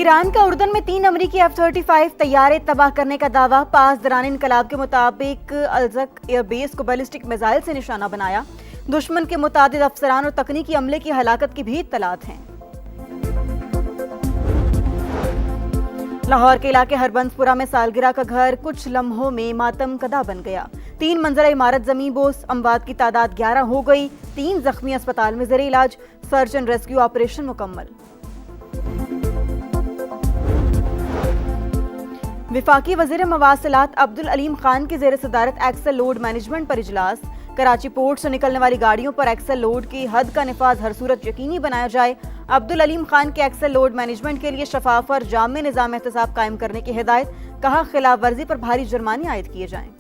Iran का उर्दन में 3 अमरीकी F-35 तैयारे तबाह करने का दावा। पास दौरान इनकलाब के मुताबिक अलजक एयरबेस को बैलिस्टिक मिसाइल से निशाना बनाया। दुश्मन के मुतादिद अफसरान और तकनीकी अमले की हलाकत की भी इत्तलात हैं। लाहौर के इलाके हरबंसपुरा में सालगिरह का घर कुछ लम्हों में मातम कदा बन गया। 3 मंजिला इमारत जमीन बोस। अमवात की तादाद 11 हो गई। 3 जख्मी अस्पताल में ज़ेरे इलाज। सर्च एंड रेस्क्यू ऑपरेशन मुकम्मल। विफाकी वज़ीर मवासिलात अब्दुल अलीम खान की ज़ेर सदारत एक्सेल लोड मैनेजमेंट पर इजलास। कराची पोर्ट से निकलने वाली गाड़ियों पर एक्सेल लोड की हद का निफाज हर सूरत यकीनी बनाया जाए। अब्दुल अलीम खान के एक्सेल लोड मैनेजमेंट के लिए शफाफ और जामे निज़ाम एहतसाब कायम करने की हिदायत। कहा, खिलाफ वर्जी पर भारी जुर्माने आयद किए जाएं।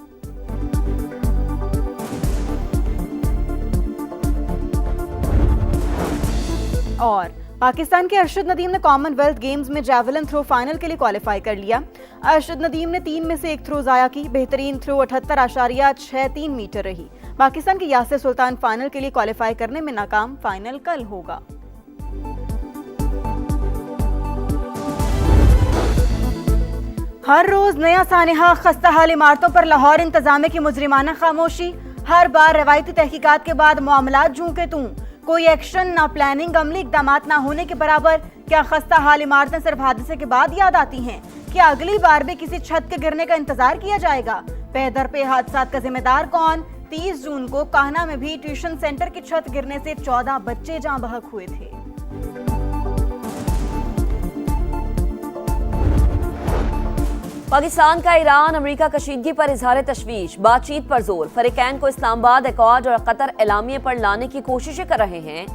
और पाकिस्तान के अरशद नदीम ने कॉमनवेल्थ गेम्स में जैवलिन थ्रो फाइनल के लिए क्वालिफाई कर लिया। अरशद नदीम ने 3 में से 1 थ्रो जाया की। बेहतरीन थ्रो 78.63 मीटर रही। पाकिस्तान के यासिर सुल्तान फाइनल के लिए क्वालिफाई करने में नाकाम। फाइनल कल होगा। हर रोज नया सानेहा। खस्ता हाल इमारतों पर लाहौर इंतजामिया की मुजरिमाना खामोशी। हर बार रवायती तहकीकात के बाद मामलात झूके तू। कोई एक्शन ना, प्लानिंग, अमली इकदामात ना होने के बराबर। क्या खस्ता हाल इमारतें सिर्फ हादसे के बाद याद आती हैं? क्या अगली बार भी किसी छत के गिरने का इंतजार किया जाएगा? पैदर पे हादसा का जिम्मेदार कौन? 30 जून को काहना में भी ट्यूशन सेंटर की छत गिरने से 14 बच्चे जाँ बहक हुए थे। पाकिस्तान का ईरान अमेरिका कशीदगी पर इजहार तशवीश। बातचीत पर जोर। फरीकैन को इस्लामाबाद, एकॉर्ड और कतर एलामिये पर लाने की कोशिशें कर रहे हैं।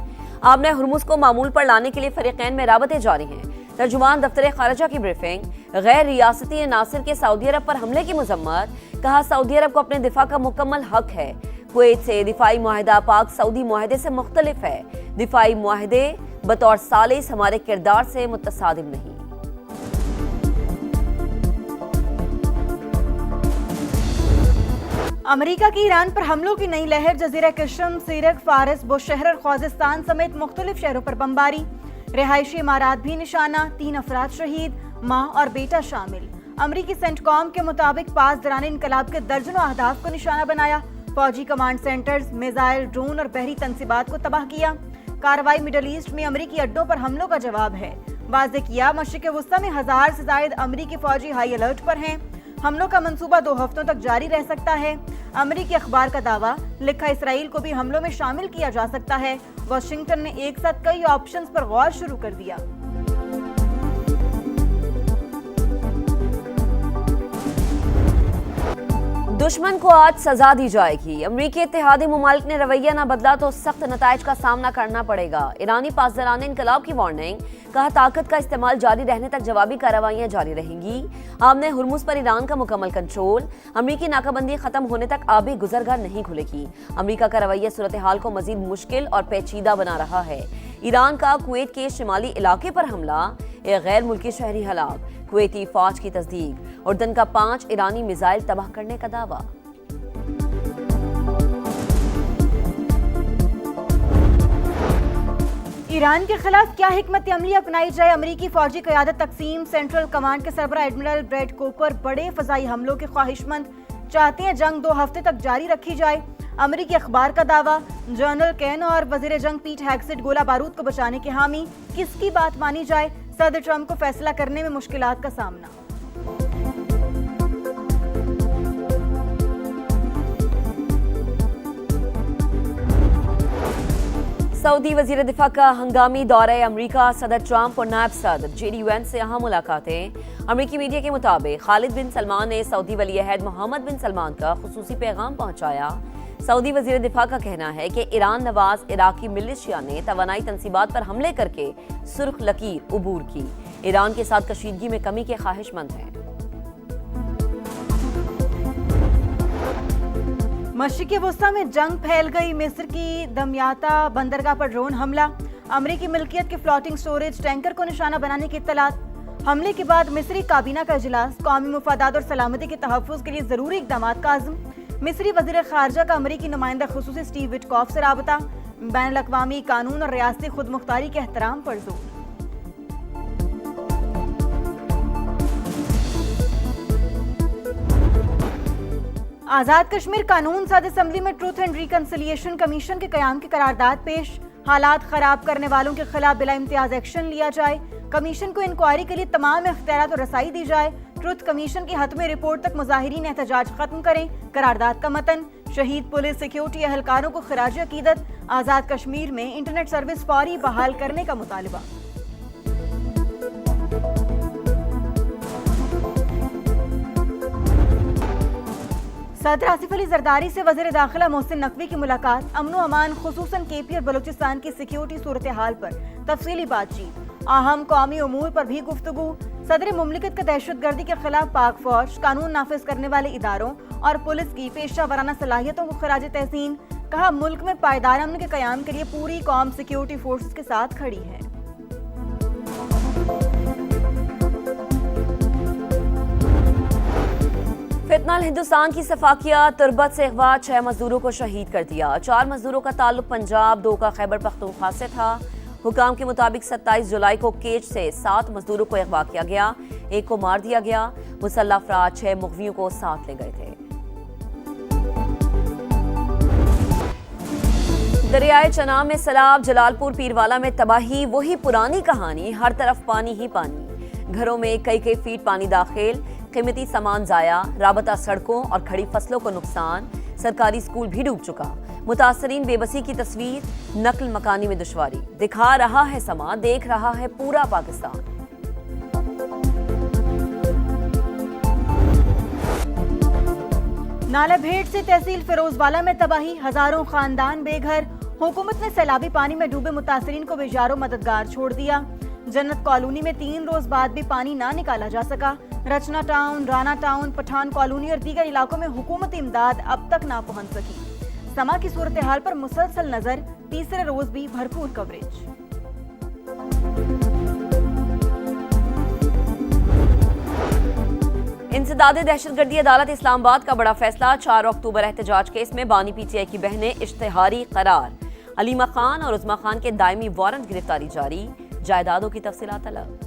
आमने हुर्मुज को मामूल पर लाने के लिए फरीकैन में राबतें जारी हैं। तर्जुमान दफ्तर खारजा की ब्रीफिंग। गैर रियासती नासिर के सऊदी अरब पर हमले की मजम्मत। कहा, सऊदी अरब को अपने दिफा का मुकम्मल हक है। कुवैत से दिफाई मुआहदा पाक सऊदी मुआहदे से मुख्तलिफ है। दिफाई मुआहदे बतौर सालिस हमारे किरदार से मुतसादिम नहीं। अमेरिका की ईरान पर हमलों की नई लहर। जजीरा कशम, सीरक, फारिस, बुशहर और ख्वाजिस्तान समेत मुख्तलिफ शहरों पर बमबारी। रिहायशी इमारात भी निशाना। 3 अफराद शहीद, माँ और बेटा शामिल। अमरीकी सेंटकॉम के मुताबिक पास दौरान इनकलाब के दर्जनों अहदाफ को निशाना बनाया। फौजी कमांड सेंटर्स, मिसाइल, ड्रोन और बहरी तनसीबात को तबाह किया। कार्रवाई मिडल ईस्ट में अमरीकी अड्डों पर हमलों का जवाब है। वाज़ेह किया, मशरिक़ वुस्ता में 1000 से ज़ायद अमरीकी फौजी हाई अलर्ट पर हैं। हमलों का मंसूबा 2 हफ्तों तक जारी रह सकता है। अमरीकी अखबार का दावा। लिखा, इसराइल को भी हमलों में शामिल किया जा सकता है। वाशिंगटन ने एक साथ कई ऑप्शंस पर गौर शुरू कर दिया। दुश्मन को आज सजा दी जाएगी। अमरीकी इत्तेहादी मुमालिक ने रवैया न बदला तो सख्त नताइज का सामना करना पड़ेगा। ईरानी पासदारान इनकलाब की वार्निंग। कहा, ताकत का इस्तेमाल जारी रहने तक जवाबी कार्रवाइयां जारी रहेंगी। आमने हुर्मुज पर ईरान का मुकम्मल कंट्रोल। अमरीकी नाकाबंदी खत्म होने तक आबी गुजरगाह नहीं खुलेगी। अमरीका का रवैया सूरत हाल को मजीद मुश्किल और पेचीदा बना रहा है। ईरान का कुवैत के शिमाली इलाके पर हमला। एक गैर मुल्की शहरी हलाक। कुवैती फौज की तस्दीक। उर्दन का 5 ईरानी मिसाइल तबाह करने का दावा। ईरान के खिलाफ क्या हिकमत अमली अपनाई जाए? अमरीकी फौजी क़यादत तकसीम सेंट्रल कमांड के सरबराह एडमिरल ब्रैड कोकर बड़े फ़ज़ाई हमलों के ख्वाहिशमंद। चाहते हैं जंग 2 हफ्ते तक जारी रखी जाए। अमरीकी अखबार का दावा। जनरल कैन और वज़ीर जंग पीट हेगसेट गोला बारूद को बचाने के हामी। किसकी बात मानी जाए? सदर ट्रंप को फैसला करने में मुश्किलात का सामना। सऊदी वजीर दिफा का हंगामी दौरे अमरीका। सदर ट्रंप और नायब सदर जेडी वेंस से अहम मुलाकातें। अमरीकी मीडिया के मुताबिक खालिद बिन सलमान ने सऊदी वली अहद मोहम्मद बिन सलमान का खुसूसी पैगाम पहुंचाया। सऊदी वजीर दिफा का कहना है कि ईरान नवाज इराकी मिलिशिया ने तवानाई तनसीबात पर हमले करके सुर्ख लकीर उबूर की। ईरान के साथ कशीदगी में कमी के ख्वाहिशमंद हैं। मशरिक़ वुस्ता में जंग फैल गई। मिस्र की दमियाता बंदरगाह पर ड्रोन हमला। अमरीकी मिल्कियत के फ्लोटिंग स्टोरेज टैंकर को निशाना बनाने की इत्तलात। हमले के बाद मिस्री काबीना का इजलास। कौमी मुफादात और सलामती के तहफ़्फ़ुज़ के लिए ज़रूरी इक़दामात का आज़म। मिस्री वज़ीर ख़ारजा का अमरीकी नुमाइंदा ख़ुसूसी स्टीव विटकॉफ से राबता। बैनुल-अक़वामी कानून और रियासती खुद मुख्तारी के एहतराम पर जोर। आजाद कश्मीर कानून साज असेंबली में ट्रूथ एंड रिकंसिलिएशन कमीशन के कयाम की करारदाद पेश। हालात खराब करने वालों के खिलाफ बिला इम्तियाज एक्शन लिया जाए। कमीशन को इंक्वायरी के लिए तमाम इख्तियारात और रसाई दी जाए। ट्रुथ कमीशन की हतमी रिपोर्ट तक मुजाहिरीन एहतजाज खत्म करें। करारदाद का मतन। शहीद पुलिस सिक्योरिटी एहलकारों को खिराज अकीदत। आजाद कश्मीर में इंटरनेट सर्विस फौरी बहाल करने का मुतालबा। सदर आसिफ अली जरदारी से वज़ीर दाखिला मोहसिन नकवी की मुलाकात। अमनो अमान खुसूसन केपी और बलूचिस्तान की सिक्योरिटी सूरत हाल पर तफसीली बातचीत। अहम कौमी उमूर पर भी गुफ्तगू। सदर मुमलिकत का दहशतगर्दी के खिलाफ पाक फौज, कानून नाफिज करने वाले इदारों और पुलिस की पेशा वराना सलाहियतों को खराज तहसीन। कहा, मुल्क में पायदार अमन के कयाम के लिए पूरी कौम सिक्योरिटी फोर्सेस के साथ खड़ी है। फितनाल हिंदुस्तान की सफाकिया तुर्बत से अगवा 6 मजदूरों को शहीद कर दिया। 4 मजदूरों का ताल्लुक पंजाब, 2 का खैबर पख्तूनख्वा से था। हुकाम के मुताबिक 27 जुलाई को केज से 7 मजदूरों को अगवा किया गया, 1 को मार दिया गया। मुसल्ला अफराद 6 मुगवियों को साथ ले गए थे। दरियाए चनाब में सैलाब, जलालपुर पीरवाला में तबाही, वही पुरानी कहानी, हर तरफ पानी ही पानी। घरों में कई फीट पानी दाखिल, कीमती सामान जाया, राबता सड़कों और खड़ी फसलों को नुकसान। सरकारी स्कूल भी डूब चुका। मुतासरीन बेबसी की तस्वीर, नकल मकानी में दुश्वारी। दिखा रहा है समा, देख रहा है पूरा पाकिस्तान। नाला भेड़ से तहसील फिरोजवाला में तबाही, हजारों खानदान बेघर। हुकूमत ने सैलाबी पानी में डूबे मुतासरीन को बेजारो मददगार छोड़ दिया। जन्नत कॉलोनी में 3 रोज बाद भी पानी ना निकाला जा सका। Rachna town, Rana town, Pathan colony और दीगर इलाकों में हुकूमती इमदाद अब तक ना पहुंच सकी। समा की सूरत हाल पर मुसलसल नजर, तीसरे रोज भी भरपूर कवरेज। इंसदादे दहशतगर्दी अदालत इस्लामाबाद का बड़ा फैसला। 4 अक्टूबर एहतजाज केस में बानी पीटीआई की बहनें इश्तिहारी करार। अलीमा खान और उज़मा खान के दायमी वारंट गिरफ्तारी जारी। जायदादों की तफसीलात अलग।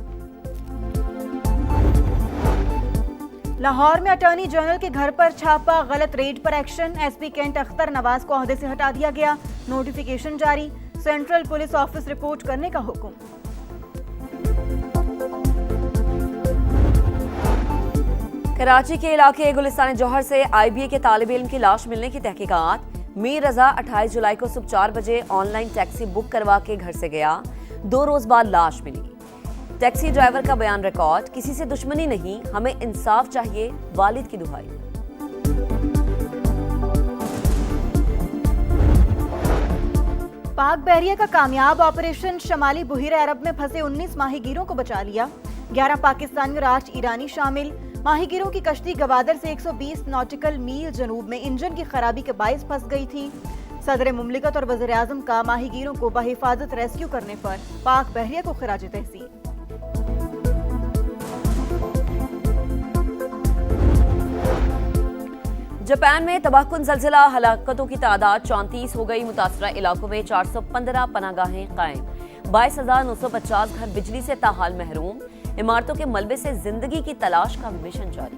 लाहौर में अटॉर्नी जनरल के घर पर छापा, गलत रेड पर action. SP cantt Akhtar Nawaz को ओहदे से हटा दिया गया, नोटिफिकेशन जारी। सेंट्रल पुलिस ऑफिस रिपोर्ट करने का हुक्म। कराची के इलाके गुलिस्तान जौहर से आईबीए के तालिब इल्म की लाश मिलने की तहकीकात। मीर रजा 28 जुलाई को सुबह 4 बजे ऑनलाइन टैक्सी बुक करवा के घर से गया, 2 रोज बाद लाश मिली। टैक्सी ड्राइवर का बयान रिकॉर्ड, किसी से दुश्मनी नहीं, हमें इंसाफ चाहिए, वालिद की दुहाई। पाक बहरिया का कामयाब ऑपरेशन, शमाली बुहिरा अरब में फंसे 19 माहीगीरों को बचा लिया। 11 पाकिस्तानी और 8 ईरानी शामिल। माहीगीरों की कश्ती गवादर से 120 नॉटिकल मील जनूब में इंजन की खराबी के बायस फंस गई थी। सदर मुमलिकत और वज़ीर आज़म का माहीगीरों को बहिफाजत रेस्क्यू करने पर पाक बहरिया को खिराज तहसीन। जापान में तबाहकुन ज़लज़ला, हलाकतों की तादाद 34 हो गई। मुतासरा इलाकों में 415 पनागाहें कायम। 22,950 घर बिजली से ताहाल महरूम। इमारतों के मलबे से जिंदगी की तलाश का मिशन जारी।